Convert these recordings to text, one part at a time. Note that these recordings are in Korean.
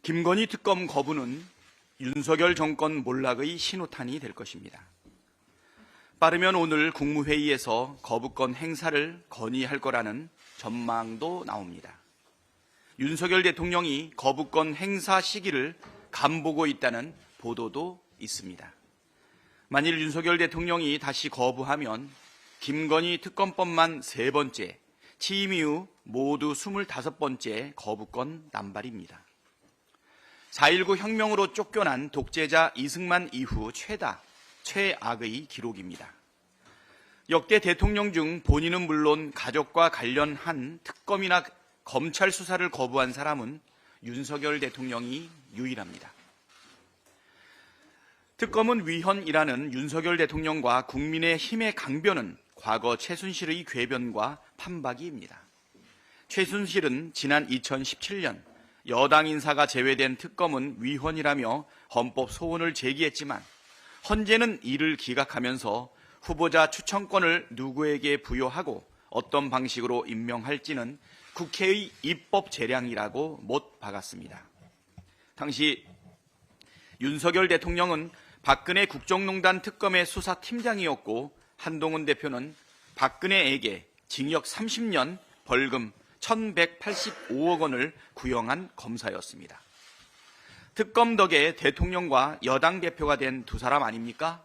김건희 특검 거부는 윤석열 정권 몰락의 신호탄이 될 것입니다. 빠르면 오늘 국무회의에서 거부권 행사를 건의할 거라는 전망도 나옵니다. 윤석열 대통령이 거부권 행사 시기를 간보고 있다는 보도도 있습니다. 만일 윤석열 대통령이 다시 거부하면 김건희 특검법만 3번째, 취임 이후 모두 25번째 거부권 남발입니다. 4.19 혁명으로 쫓겨난 독재자 이승만 이후 최악의 기록입니다. 역대 대통령 중 본인은 물론 가족과 관련한 특검이나 검찰 수사를 거부한 사람은 윤석열 대통령이 유일합니다. 특검은 위헌이라는 윤석열 대통령과 국민의힘의 강변은 과거 최순실의 궤변과 판박이입니다. 최순실은 지난 2017년 여당 인사가 제외된 특검은 위헌이라며 헌법 소원을 제기했지만 헌재는 이를 기각하면서 후보자 추천권을 누구에게 부여하고 어떤 방식으로 임명할지는 국회의 입법 재량이라고 못 박았습니다. 당시 윤석열 대통령은 박근혜 국정농단 특검의 수사팀장이었고 한동훈 대표는 박근혜에게 징역 30년 벌금 1,185억 원을 구형한 검사였습니다. 특검 덕에 대통령과 여당 대표가 된 두 사람 아닙니까?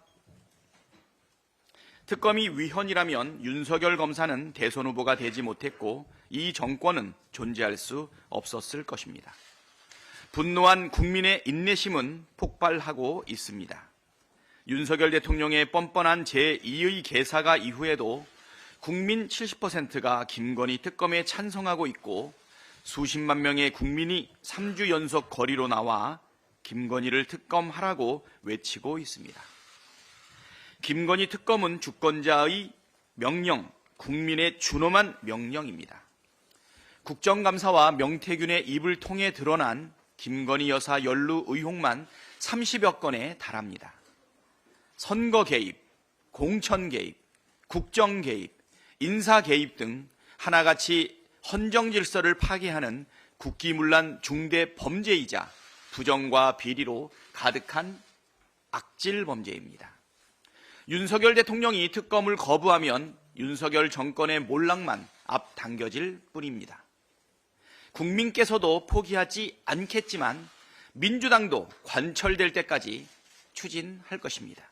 특검이 위헌이라면 윤석열 검사는 대선 후보가 되지 못했고 이 정권은 존재할 수 없었을 것입니다. 분노한 국민의 인내심은 폭발하고 있습니다. 윤석열 대통령의 뻔뻔한 제2의 개사가 이후에도 국민 70%가 김건희 특검에 찬성하고 있고 수십만 명의 국민이 3주 연속 거리로 나와 김건희를 특검하라고 외치고 있습니다. 김건희 특검은 주권자의 명령, 국민의 준엄한 명령입니다. 국정감사와 명태균의 입을 통해 드러난 김건희 여사 연루 의혹만 30여 건에 달합니다. 선거 개입, 공천 개입, 국정 개입, 인사 개입 등 하나같이 헌정 질서를 파괴하는 국기문란 중대 범죄이자 부정과 비리로 가득한 악질 범죄입니다. 윤석열 대통령이 특검을 거부하면 윤석열 정권의 몰락만 앞당겨질 뿐입니다. 국민께서도 포기하지 않겠지만 민주당도 관철될 때까지 추진할 것입니다.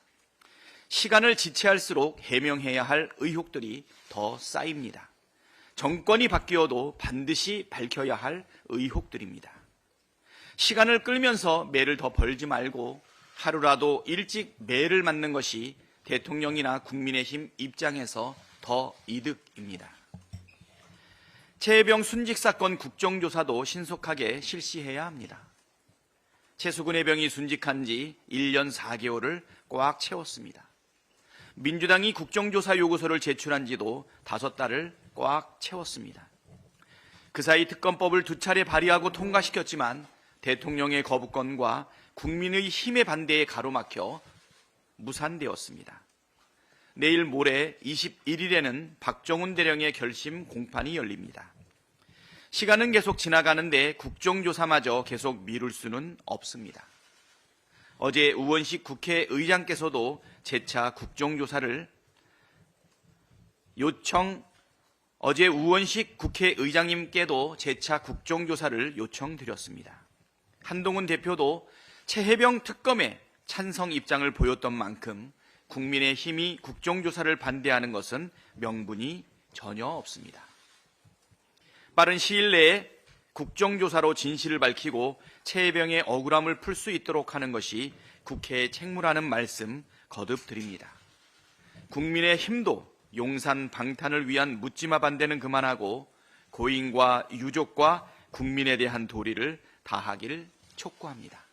시간을 지체할수록 해명해야 할 의혹들이 더 쌓입니다. 정권이 바뀌어도 반드시 밝혀야 할 의혹들입니다. 시간을 끌면서 매를 더 벌지 말고 하루라도 일찍 매를 맞는 것이 대통령이나 국민의힘 입장에서 더 이득입니다. 최혜병 순직 사건 국정조사도 신속하게 실시해야 합니다. 최수근 해병이 순직한 지 1년 4개월을 꽉 채웠습니다. 민주당이 국정조사 요구서를 제출한 지도 5달을 꽉 채웠습니다. 그 사이 특검법을 2차례 발의하고 통과시켰지만 대통령의 거부권과 국민의 힘의 반대에 가로막혀 무산되었습니다. 내일 모레 21일에는 박정훈 대령의 결심 공판이 열립니다. 시간은 계속 지나가는데 국정조사마저 계속 미룰 수는 없습니다. 어제 우원식 국회의장께서도 재차 국정조사를 어제 우원식 국회의장님께도 재차 국정조사를 요청드렸습니다. 한동훈 대표도 최혜병 특검에 찬성 입장을 보였던 만큼 국민의힘이 국정조사를 반대하는 것은 명분이 전혀 없습니다. 빠른 시일 내에 국정조사로 진실을 밝히고 최혜병의 억울함을 풀 수 있도록 하는 것이 국회의 책무라는 말씀 거듭 드립니다. 국민의힘도 용산 방탄을 위한 묻지마 반대는 그만하고 고인과 유족과 국민에 대한 도리를 다하기를 촉구합니다.